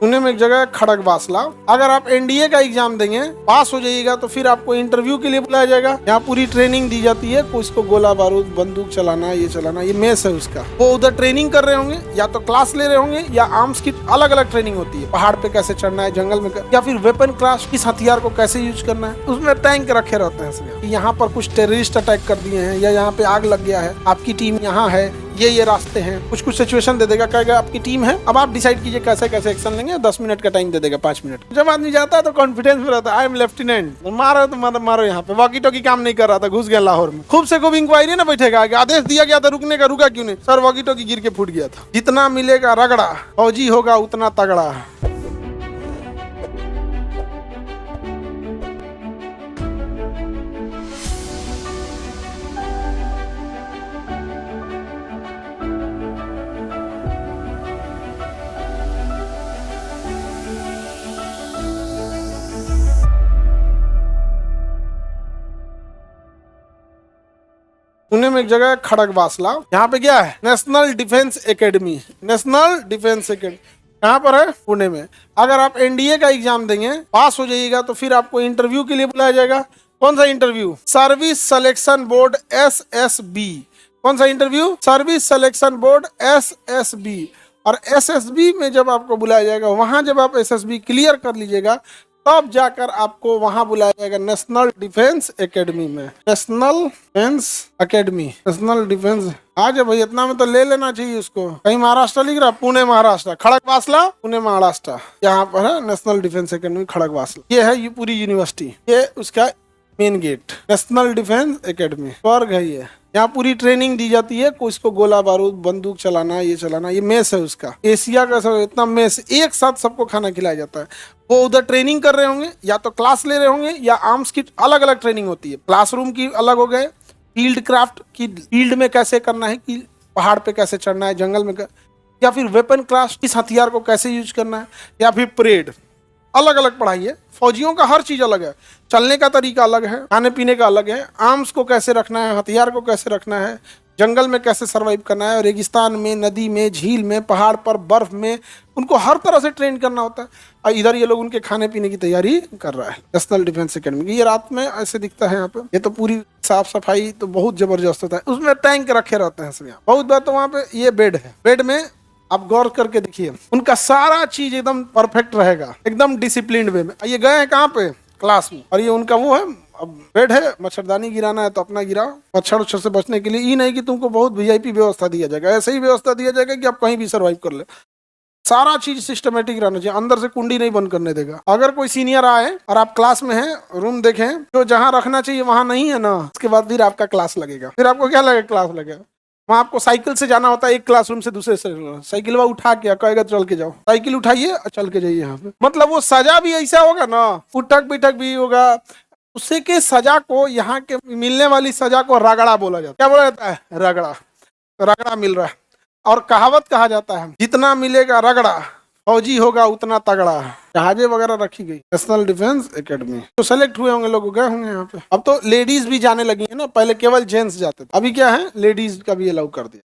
पुणे में एक जगह है खड़गवासला। अगर आप एनडीए का एग्जाम देंगे, पास हो जाइएगा, तो फिर आपको इंटरव्यू के लिए बुलाया जाएगा। यहाँ पूरी ट्रेनिंग दी जाती है, कुछ को गोला बारूद बंदूक चलाना, ये चलाना, ये मेस है उसका। वो उधर ट्रेनिंग कर रहे होंगे, या तो क्लास ले रहे होंगे, या आर्म्स की अलग अलग ट्रेनिंग होती है। पहाड़ पे कैसे चढ़ना है, जंगल में या फिर वेपन क्लास, किस हथियार को कैसे यूज करना है। उसमें टैंक रखे रहते हैं। यहाँ पर कुछ टेररिस्ट अटैक कर दिए हैं, या यहाँ पे आग लग गया है, आपकी टीम यहाँ है, ये रास्ते हैं, कुछ कुछ सिचुएशन दे देगा, कहेगा आपकी टीम है, अब आप डिसाइड कीजिए कैसे कैसे एक्शन लेंगे। 10 मिनट का टाइम दे देगा, 5 मिनट। जब आदमी जाता है तो कॉन्फिडेंस में रहता है, आई एम लेफ्टिनेंट, मारो तो मतलब मारो। यहाँ पे वॉकी टॉकी काम नहीं कर रहा था, घुस गया लाहौर में। खूब से खूब इंक्वायरी ना बैठेगा, आदेश दिया गया था रुकने का, रुका क्यों नहीं सर? वॉकी टॉकी गिर के फूट गया था। जितना मिलेगा रगड़ा, फौजी होगा उतना तगड़ा। पुणे में एक जगह है खड़गवासला। यहाँ पे क्या है? National defence academy. National defence academy कहाँ पर है? पुणे में। अगर आप एनडीए का एग्जाम देंगे, पास हो जाइएगा, तो फिर आपको इंटरव्यू के लिए बुलाया जाएगा। कौन सा interview? Service selection board, SSB। कौन सा interview? Service selection board, SSB। और SSB में जब आपको बुलाया जाएगा, वहां जब आप SSB क्लियर कर लीजिएगा, तब जाकर आपको वहां बुलाया जाएगा नेशनल डिफेंस एकेडमी में। National defence academy, national defence. आज भाई इतना में तो ले लेना चाहिए उसको। कहीं महाराष्ट्र लिख रहा, पुणे महाराष्ट्र, खड़गवासला पुणे महाराष्ट्र। यहाँ पर है नेशनल डिफेंस एकेडमी खड़गवासला। ये है ये पूरी यूनिवर्सिटी, ये उसका main gate. National defence academy स्वर्ग है ये। यहाँ पूरी ट्रेनिंग दी जाती है, कुछ को गोला बारूद बंदूक चलाना, ये चलाना, ये मेस है उसका। एशिया का सब इतना मेस, एक साथ सबको खाना खिलाया जाता है। वो उधर ट्रेनिंग कर रहे होंगे, या तो क्लास ले रहे होंगे, या आर्म्स की अलग अलग ट्रेनिंग होती है। क्लासरूम की अलग हो गए, फील्ड क्राफ्ट की, फील्ड में कैसे करना है, कि पहाड़ पे कैसे चढ़ना है, जंगल में या फिर वेपन क्राफ्ट, किस हथियार को कैसे यूज करना है, या फिर परेड। अलग अलग पढ़ाई है। फौजियों का हर चीज अलग है, चलने का तरीका अलग है, खाने पीने का अलग है, आर्म्स को कैसे रखना है, हथियार को कैसे रखना है, जंगल में कैसे सरवाइव करना है, रेगिस्तान में, नदी में, झील में, पहाड़ पर, बर्फ में, उनको हर तरह से ट्रेन करना होता है। और इधर ये लोग उनके खाने पीने की तैयारी कर रहा है। नेशनल डिफेंस एकेडमी ये रात में ऐसे दिखता है। यहाँ पे ये तो पूरी साफ सफाई तो बहुत जबरदस्त होता है। उसमें टैंक रखे रहते हैं सब। यहाँ बहुत बार तो वहाँ पे ये बेड है, बेड में आप गौर करके देखिए, उनका सारा चीज एकदम परफेक्ट रहेगा, एकदम डिसिप्लिन वे में। ये गए हैं कहाँ पे? क्लास में। और ये उनका वो है, अब बेड है, मच्छरदानी गिराना है तो अपना गिराओ, मच्छर उच्छर से बचने के लिए। ये नहीं कि तुमको बहुत VIP व्यवस्था दिया जाएगा, ऐसे ही व्यवस्था दिया जाएगा कि आप कहीं भी सर्वाइव कर ले। सारा चीज सिस्टमेटिक रहना चाहिए, अंदर से कुंडी नहीं बंद करने देगा। अगर कोई सीनियर आए और आप क्लास में हैं, रूम देखें, जो जहाँ रखना चाहिए वहां नहीं है ना, उसके बाद फिर आपका क्लास लगेगा। फिर आपको क्या लगेगा? क्लास लगेगा। वहाँ आपको साइकिल से जाना होता है, एक क्लासरूम से दूसरे से। साइकिल वह उठा के कहेगा चल के जाओ, साइकिल उठाइए और चल के जाइए। यहाँ पे मतलब वो सजा भी ऐसा होगा ना, उठक बैठक भी होगा। उससे के सजा को, यहाँ के मिलने वाली सजा को रगड़ा बोला जाता है। क्या बोला जाता है? रगड़ा। रगड़ा मिल रहा है। और कहावत कहा जाता है, जितना मिलेगा रगड़ा, फौजी होगा उतना तगड़ा। जहाजे वगैरह रखी गई। नेशनल डिफेंस एकेडमी तो सेलेक्ट हुए होंगे लोग, गए होंगे यहाँ पे। अब तो लेडीज भी जाने लगी है ना, पहले केवल जेंट्स जाते थे, अभी क्या है, लेडीज का भी अलाउ कर दिया।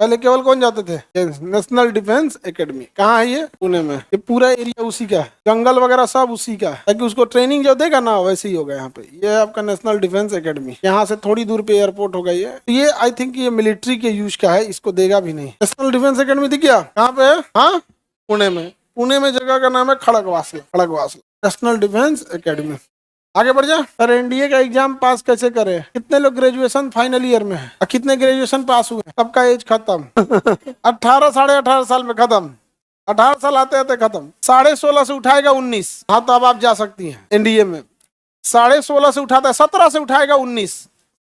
पहले केवल कौन जाते थे? जेंट्स। नेशनल डिफेंस एकेडमी कहाँ है ये? पुणे में। ये पूरा एरिया उसी का है, जंगल वगैरह सब उसी का है, ताकि उसको ट्रेनिंग जो देगा ना वैसे ही होगा यहाँ पे। ये आपका नेशनल डिफेंस एकेडमी, यहाँ से थोड़ी दूर पे एयरपोर्ट होगा। ये आई थिंक ये मिलिट्री के यूज का है, इसको देगा भी नहीं। नेशनल डिफेंस एकेडमी दिख गया कहाँ पे है? हाँ, पुणे में। पुणे में जगह का नाम है Khadakwasla. Khadakwasla national defence academy. आगे बढ़ जा। सर एनडीए का एग्जाम पास कैसे करे? कितने लोग ग्रेजुएशन फाइनल ईयर में है और कितने ग्रेजुएशन पास हुए? सबका एज खत्म 18 साढ़े 18 साल में खत्म। 18 साल आते आते खत्म। 16.5 से उठाएगा 19। हाँ तो अब आप जा सकती हैं एनडीए में। 16.5 से उठाता है, 17 से उठाएगा 19,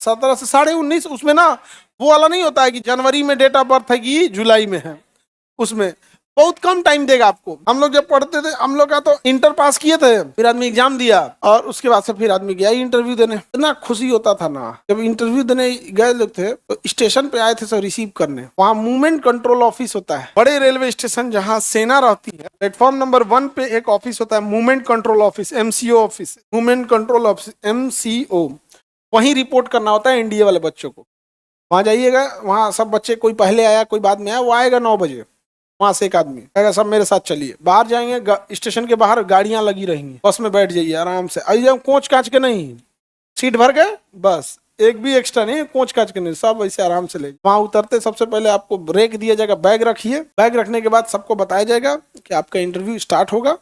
17 से 19.5। उसमें ना वो वाला नहीं होता है कि जनवरी में डेट ऑफ बर्थ है कि जुलाई में है, उसमें बहुत कम टाइम देगा आपको। हम लोग जब पढ़ते थे, हम लोग का तो इंटर पास किए थे, फिर आदमी एग्जाम दिया और उसके बाद से फिर आदमी गया इंटरव्यू देने। इतना खुशी होता था ना, जब इंटरव्यू देने गए लोग थे तो स्टेशन पे आए थे सब रिसीव करने। वहाँ मूवमेंट कंट्रोल ऑफिस होता है, बड़े रेलवे स्टेशन जहाँ सेना रहती है, प्लेटफॉर्म नंबर 1 पे एक ऑफिस होता है, movement control office, MCO office, movement control office, MCO। वहीं रिपोर्ट करना होता है एनडीए वाले बच्चों को। वहाँ जाइएगा, वहाँ सब बच्चे, कोई पहले आया कोई बाद में आया, वो आएगा 9 बजे। वहां से एक आदमी कहेगा सब मेरे साथ चलिए, बाहर जाएंगे, स्टेशन के बाहर गाड़ियां लगी रहेंगी, बस में बैठ जाइए आराम से, आइए कोच कांच के नहीं, सीट भर गए बस, एक भी एक्स्ट्रा नहीं, कोच काच के नहीं, सब ऐसे आराम से ले। वहां उतरते सबसे पहले आपको ब्रेक दिया जाएगा, बैग रखिए, बैग रखने के बाद सबको बताया जाएगा कि आपका इंटरव्यू स्टार्ट होगा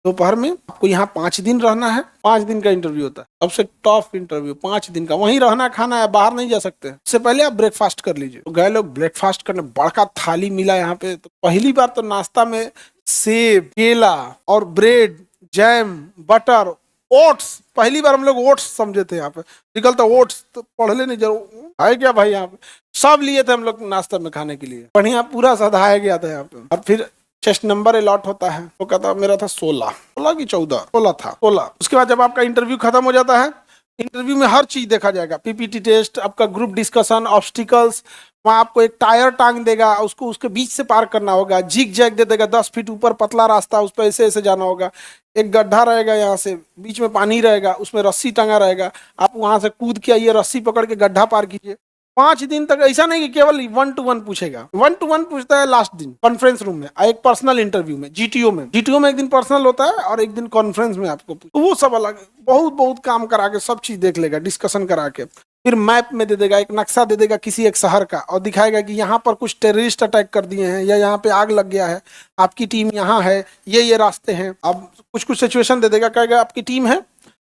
दोपहर में, आपको यहाँ 5 दिन रहना है, 5 दिन का इंटरव्यू होता है, सबसे टफ इंटरव्यू 5 दिन का, वहीं रहना खाना है, बाहर नहीं जा सकते। इससे पहले आप ब्रेकफास्ट कर लीजिए। तो गए लोग ब्रेकफास्ट करने, बड़का थाली मिला यहाँ पे, तो पहली बार तो नाश्ता में सेब, केला और ब्रेड, जैम, बटर, ओट्स, पहली बार हम लोग ओट्स समझे थे, यहाँ पे निकलता ओट्स, तो पढ़ लेने जरूर है क्या भाई, यहाँ पे सब लिए थे हम लोग नाश्ता में खाने के लिए, बढ़िया पूरा सधाया गया था यहाँ पे। और फिर चेस्ट नंबर अलॉट होता है, तो कहता मेरा था 16 की 14 था 16। उसके बाद जब आपका इंटरव्यू खत्म हो जाता है, इंटरव्यू में हर चीज देखा जाएगा, पीपीटी टेस्ट, आपका ग्रुप डिस्कशन, ऑब्स्टिकल्स, वहां आपको एक टायर टांग देगा, उसको उसके बीच से पार करना होगा, जिग जैग दे देगा 10 फीट ऊपर पतला रास्ता, उस पर ऐसे ऐसे जाना होगा, एक गड्ढा रहेगा, यहाँ से बीच में पानी रहेगा, उसमें रस्सी टंगा रहेगा, आप वहां से कूद के आइए, रस्सी पकड़ के गड्ढा पार कीजिए। 5 दिन तक ऐसा नहीं कि केवल 1-to-1 पूछेगा, 1-to-1 पूछता है लास्ट दिन कॉन्फ्रेंस रूम में, एक पर्सनल इंटरव्यू में, जीटीओ में एक दिन पर्सनल होता है और एक दिन कॉन्फ्रेंस में आपको, तो वो सब अलग, बहुत बहुत काम करा के सब चीज देख लेगा, डिस्कशन करा के, फिर मैप में दे देगा, एक नक्शा दे देगा किसी एक शहर का, और दिखाएगा कि यहाँ पर कुछ टेररिस्ट अटैक कर दिए हैं, या यहाँ पे आग लग गया है, आपकी टीम यहाँ है, ये रास्ते हैं। अब कुछ कुछ सिचुएशन दे देगा, कहेगा आपकी टीम है,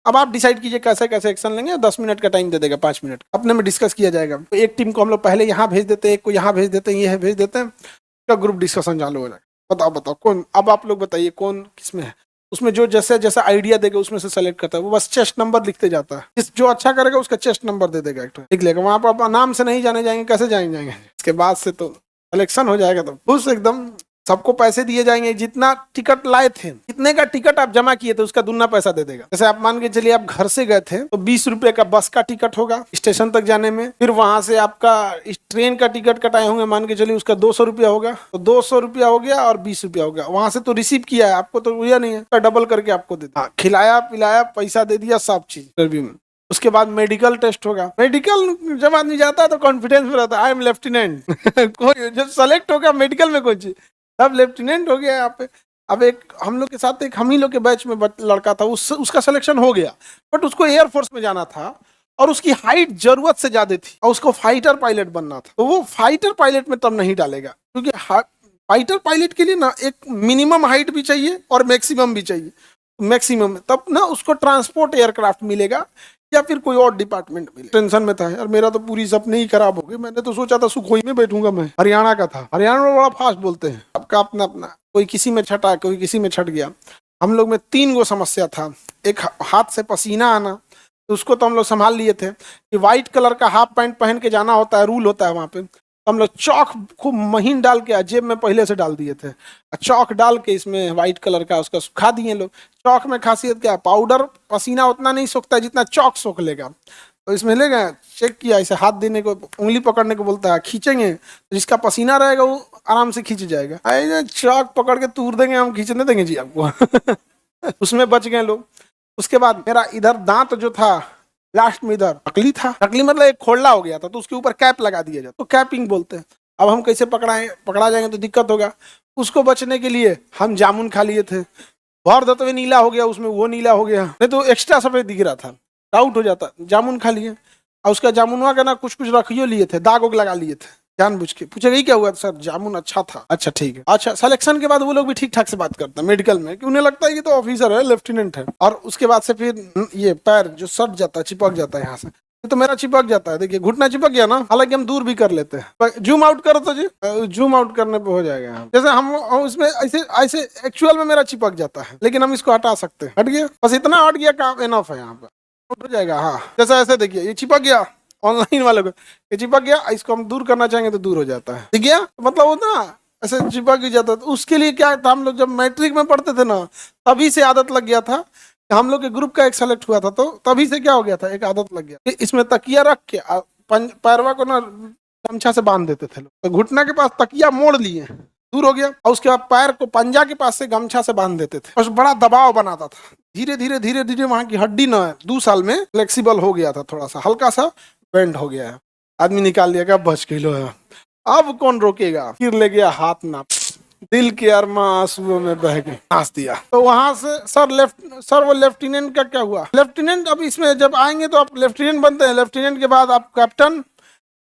अब आप डिसाइड कीजिए कैसे कैसे एक्शन लेंगे, 10 मिनट का टाइम दे देगा, 5 मिनट अपने में डिस्कस किया जाएगा। तो एक टीम को हम लोग पहले यहाँ भेज देते हैं, एक को यहाँ भेज देते हैं, ये भेज देते हैं, तो ग्रुप डिस्कशन चालू हो जाएगा। बताओ कौन, अब आप लोग बताइए कौन किस में है, उसमें जो जैसे जैसा आइडिया देगा उसमें से सेलेक्ट करता है, वो बस चेस्ट नंबर लिखते जाता है, जो अच्छा करेगा उसका चेस्ट नंबर दे देगा, एक लिख लेगा, वहां पर आप नाम से नहीं जाने जाएंगे, कैसे जाएंगे, इसके बाद से तो सिलेक्शन हो जाएगा, तो खुश एकदम, सबको पैसे दिए जाएंगे, जितना टिकट लाए थे, कितने का टिकट आप जमा किए थे उसका दुगना पैसा दे देगा। जैसे आप मान के चलिए आप घर से गए थे तो 20 रुपए का बस का टिकट होगा स्टेशन तक जाने में, फिर वहां से आपका ट्रेन का टिकट कटाए होंगे, मान के चलिए उसका 200 रुपया होगा, तो 200 रुपया हो गया और 20 रुपया हो गया, वहां से तो रिसीव किया है, आपको तो हुआ नहीं है, डबल करके आपको दे दिया, खिलाया पिलाया, पैसा दे दिया, सब चीज इंटरव्यू में। उसके बाद मेडिकल टेस्ट होगा, मेडिकल जब आदमी जाता है तो कॉन्फिडेंस में रहता है, आई एम लेफ्टिनेंट कोई जब सेलेक्ट हो गया मेडिकल में कोई चीज, अब लेफ्टिनेंट हो गया यहाँ पे। अब एक हम लोग के साथ एक हम ही लोग के बैच में लड़का था, उसका सिलेक्शन हो गया, बट उसको एयरफोर्स में जाना था और उसकी हाइट जरूरत से ज्यादा थी और उसको फाइटर पायलट बनना था, तो वो फाइटर पायलट में तब नहीं डालेगा, क्योंकि फाइटर पायलट के लिए ना एक मिनिमम हाइट भी चाहिए और मैक्सिमम भी चाहिए, मैक्सिमम तब ना उसको ट्रांसपोर्ट एयरक्राफ्ट मिलेगा या फिर कोई और डिपार्टमेंट मिले। टेंशन में था यार, मेरा तो पूरी सपने ही खराब हो गए, मैंने तो सोचा था सुखोई में बैठूंगा, मैं हरियाणा का था, हरियाणा में बड़ा फास्ट बोलते हैं, सबका अपना अपना, कोई किसी में छटा कोई किसी में छट गया। हम लोग में 3 गो समस्या था, एक हाथ से पसीना आना, तो उसको तो हम लोग संभाल लिए थे कि व्हाइट कलर का हाफ पैंट पहन के जाना होता है, रूल होता है वहां पे, तो हम लोग चौक खूब महीन डाल के जेब में पहले से डाल दिए थे, चौक डाल के इसमें व्हाइट कलर का उसका सुखा दिए लोग। चौक में खासियत क्या, पाउडर पसीना उतना नहीं सोखता जितना चौक सोख लेगा, तो इसमें ले गए, चेक किया, इसे हाथ देने को, उंगली पकड़ने को बोलता है, खींचेंगे तो जिसका पसीना रहेगा वो आराम से खींच जाएगा, अरे चौक पकड़ के तूर देंगे, हम खींचने देंगे जी आपको उसमें बच गए लोग। उसके बाद मेरा इधर दांत जो था लास्ट में इधर नकली था, नकली मतलब एक खोलना हो गया था, तो उसके ऊपर कैप लगा दिया जाता, तो कैपिंग बोलते हैं। अब हम कैसे पकड़ा जाएंगे तो दिक्कत होगा, उसको बचने के लिए हम जामुन खा लिए थे, भर दो तो नीला हो गया, उसमें वो नीला हो गया, नहीं तो एक्स्ट्रा सफेद दिख रहा था, डाउट हो जाता, जामुन खा लिए, और उसका जामुनवा का ना कुछ कुछ रखियो लिए थे, दाग उग लगा लिए थे जानबूझ के, पूछेगा ही क्या हुआ सर, जामुन अच्छा था, अच्छा ठीक है। अच्छा सिलेक्शन के बाद वो लोग भी ठीक ठाक से बात करते हैं मेडिकल में, कि उन्हें लगता है कि तो ऑफिसर है, लेफ्टिनेंट है। और उसके बाद से फिर ये पैर जो सट जाता है, चिपक जाता है यहाँ से, तो मेरा चिपक जाता है, देखिए घुटना चिपक गया ना, हालांकि हम दूर भी कर लेते हैं, जूम आउट करो तो जी, जूम आउट करने पे हो जाएगा, जैसे हम उसमें ऐसे ऐसे एक्चुअल में मेरा चिपक जाता है, लेकिन हम इसको हटा सकते हैं, हट गया, बस इतना हट गया, काम एनफ है, यहाँ पर हो जाएगा। हाँ जैसा ऐसे देखिए ये चिपक गया, ऑनलाइन वाले को ये चिपक गया, इसको हम दूर करना चाहेंगे तो दूर हो जाता है, ठीक है, मतलब वो ना ऐसे चिपक ही जाता है। तो उसके लिए क्या था, हम लोग जब मैट्रिक में पढ़ते थे ना, तभी से आदत लग गया था, हम लोग के ग्रुप का एक सेलेक्ट हुआ था, तो तभी से क्या हो गया था, एक आदत लग गया कि इसमें तकिया रख के पैरवा को ना गमछा से बांध देते थे लोग, तो घुटना के पास तकिया मोड़ लिए, दूर हो गया, और उसके बाद पैर को पंजा के पास से गमछा से बांध देते थे, और बड़ा दबाव बनाता था, धीरे धीरे धीरे धीरे वहां की हड्डी ना 2 साल में फ्लेक्सिबल हो गया था, थोड़ा सा हल्का सा बेंड हो गया है, आदमी निकाल लिया, क्या बच गई लो है, अब कौन रोकेगा, फिर ले गया हाथ ना दिल के अरमा आंसुओं में बह गए, नाच दिया। तो वहां से सर वो लेफ्टिनेंट का क्या हुआ, लेफ्टिनेंट अब इसमें जब आएंगे तो आप लेफ्टिनेंट बनते हैं, लेफ्टिनेंट के बाद आप कैप्टन,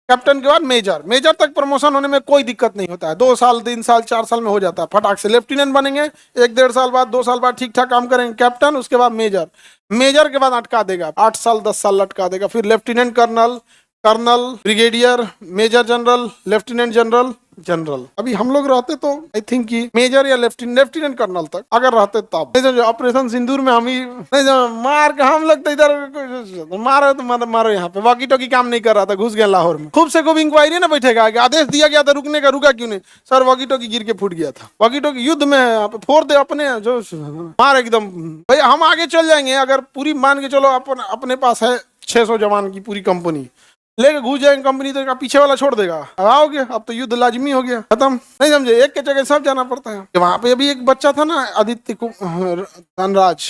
कैप्टन के बाद मेजर, मेजर तक प्रमोशन होने में कोई दिक्कत नहीं होता है, 2 साल 3 साल 4 साल में हो जाता है फटाक से। लेफ्टिनेंट बनेंगे 1 1.5 साल बाद 2 साल बाद ठीक ठाक काम करेंगे, कैप्टन, उसके बाद मेजर, मेजर के बाद अटका देगा 8 साल 10 साल लटका देगा, फिर lieutenant colonel, colonel, brigadier, major general, lieutenant general, general. अभी हम लोग रहते तो आई थिंक कि मेजर या लेफ्टिनेंट कर्नल तक अगर रहते तब। नहीं समझो, ऑपरेशन सिंदूर में हम ही नहीं समझो, मार के हम लोग तो इधर मारो तो मारो, यहाँ पे वॉकी टॉकी काम नहीं कर रहा था, घुस गया लाहौर में, खूब से खूब इंक्वायरी ना बैठेगा, आदेश दिया गया था रुकने का, रुका क्यों नहीं, सर वॉकी टॉकी गिर के फूट गया था, वॉकी टॉकी युद्ध में है, फोड़ दे अपने जो मार एकदम, भाई हम आगे चल जाएंगे अगर पूरी मान के चलो अपने पास है 600 जवान की पूरी कंपनी, लेके घुस जाएंगे कंपनी तो पीछे वाला छोड़ देगा, अब आओगे, अब तो युद्ध लाजमी हो गया, खत्म। नहीं समझे, एक के जगह सब जाना पड़ता है। वहां पे अभी एक बच्चा था ना आदित्य धनराज,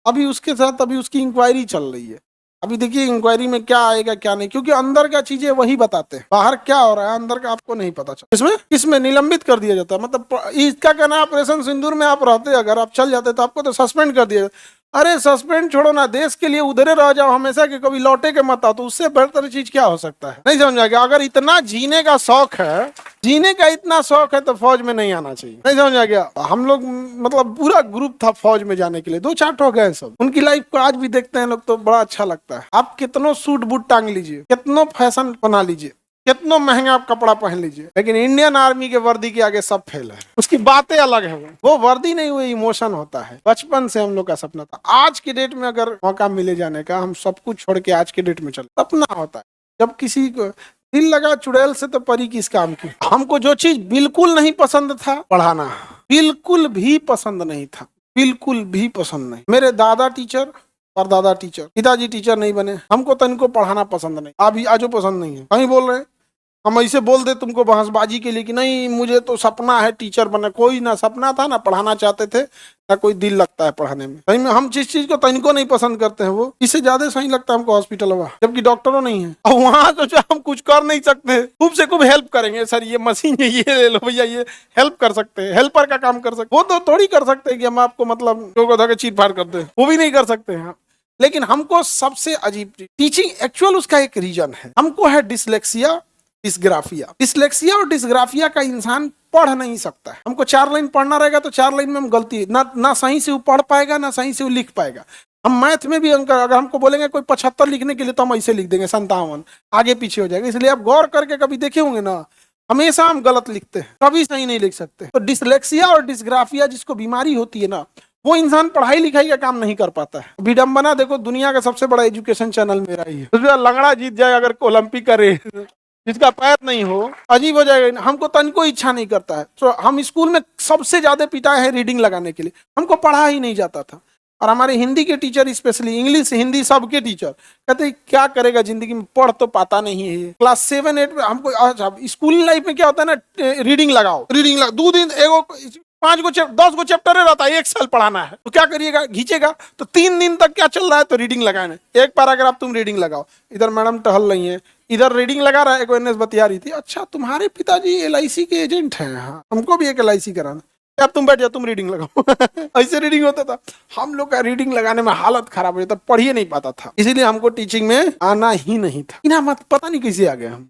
अभी उसके साथ अभी उसकी इंक्वायरी चल रही है, अभी देखिए इंक्वायरी में क्या आएगा क्या नहीं, क्योंकि अंदर का चीजें वही बताते हैं, बाहर क्या हो रहा है अंदर का आपको नहीं पता चलता। इसमें किसमें निलंबित कर दिया जाता है, मतलब इसका कहना ऑपरेशन सिंदूर में आप रहते, अगर आप चल जाते तो आपको तो सस्पेंड कर दिया। अरे सस्पेंड छोड़ो ना, देश के लिए उधरे रह जाओ हमेशा कि कभी लौटे के मत आओ, तो उससे बेहतर चीज क्या हो सकता है। नहीं समझ गया, अगर इतना जीने का शौक है, जीने का इतना शौक है तो फौज में नहीं आना चाहिए। नहीं समझ गया, हम लोग मतलब पूरा ग्रुप था फौज में जाने के लिए, 2 4 ठो गए सब, उनकी लाइफ को आज भी देखते हैं लोग तो बड़ा अच्छा लगता है। आप कितनों सूट बूट टांग लीजिए, कितनों फैशन बना लीजिए, कितना महंगा कपड़ा पहन लीजिए, लेकिन इंडियन आर्मी के वर्दी के आगे सब फेल है, उसकी बातें अलग है, वो वर्दी नहीं, वो इमोशन होता है। बचपन से हम लोग का सपना था, आज की डेट में अगर मौका मिले जाने का, हम सब कुछ छोड़ के आज के डेट में चले, सपना होता है। जब किसी को दिल लगा चुड़ैल से तो परी किस काम की। हमको जो चीज बिल्कुल नहीं पसंद था, पढ़ाना बिल्कुल भी पसंद नहीं था, बिल्कुल भी पसंद नहीं। मेरे दादा टीचर और दादा टीचर, पिताजी टीचर नहीं बने, हमको तो इनको पढ़ाना पसंद नहीं, अभी आजो पसंद नहीं है। कहीं बोल रहे हैं हम ऐसे बोल दे तुमको बहसबाजी के लिए कि नहीं मुझे तो सपना है टीचर बने, कोई ना सपना था ना पढ़ाना चाहते थे ना कोई दिल लगता है पढ़ाने में। सही में हम जिस चीज को तनिको नहीं पसंद करते हैं वो इससे ज्यादा सही लगता है हमको हॉस्पिटल हुआ, जबकि डॉक्टरों नहीं है। और वहां तो हम कुछ कर नहीं सकते, खूब से खूब हेल्प करेंगे, सर ये मशीन है ये ले लो भैया, ये हेल्प कर सकते हैं, हेल्पर का काम कर सकते, वो तो थोड़ी कर सकते हैं कि हम आपको मतलब जो चीर फाड़ कर दे, वो भी नहीं कर सकते हैं। लेकिन हमको सबसे अजीब टीचिंग एक्चुअल उसका एक रीजन है, हमको है डिसलेक्सिया डिस्ग्राफिया। डिसलेक्सिया और डिस्ग्राफिया का इंसान पढ़ नहीं सकता है। हमको 4 लाइन पढ़ना रहेगा तो 4 लाइन में हम गलती ना सही से वो पढ़ पाएगा ना सही से वो लिख पाएगा। हम मैथ में भी अंक अगर हमको बोलेंगे कोई 75 लिखने के लिए तो हम ऐसे लिख देंगे 57, आगे पीछे हो जाएगा। इसलिए आप गौर करके कभी देखे होंगे ना, हमेशा हम गलत लिखते हैं, कभी सही नहीं लिख सकते। तो डिसलेक्सिया और डिस्ग्राफिया जिसको बीमारी होती है ना, वो इंसान पढ़ाई लिखाई का काम नहीं कर पाता है। विडंबना देखो, दुनिया का सबसे बड़ा एजुकेशन चैनल मेरा ही है। लंगड़ा जीत जाए अगर ओलंपिक का रेस, जिसका पैर नहीं हो अजीब हो जाएगा। हमको तनिको इच्छा नहीं करता है। तो हम स्कूल में सबसे ज्यादा पिटाए हैं रीडिंग लगाने के लिए, हमको पढ़ा ही नहीं जाता था। और हमारे हिंदी के टीचर, स्पेशली इंग्लिश हिंदी सबके टीचर कहते क्या करेगा जिंदगी में, पढ़ तो पाता नहीं है। क्लास 7 8 में हमको, अच्छा स्कूल लाइफ में क्या होता है ना, रीडिंग लगाओ, रीडिंग 2 दिन 5 गो 10 गो चैप्टर रहता है, 1 साल पढ़ाना है, तो क्या करिएगा, घींचेगा तो 3 दिन तक क्या चल रहा है, तो रीडिंग लगाना। एक पैराग्राफ तुम रीडिंग लगाओ, इधर मैडम टहल रही है, इधर रीडिंग लगा रहा है, एनएस बतिया रही थी, अच्छा तुम्हारे पिताजी LIC के एजेंट हैं, हाँ हमको भी एक LIC कराना, अब तुम बैठ जाओ तुम रीडिंग लगाओ। ऐसे रीडिंग होता था। हम लोग का रीडिंग लगाने में हालत खराब हो जाता, पढ़ ही नहीं पाता था, इसीलिए हमको टीचिंग में आना ही नहीं था। मत पता नहीं कैसे आ गए हम।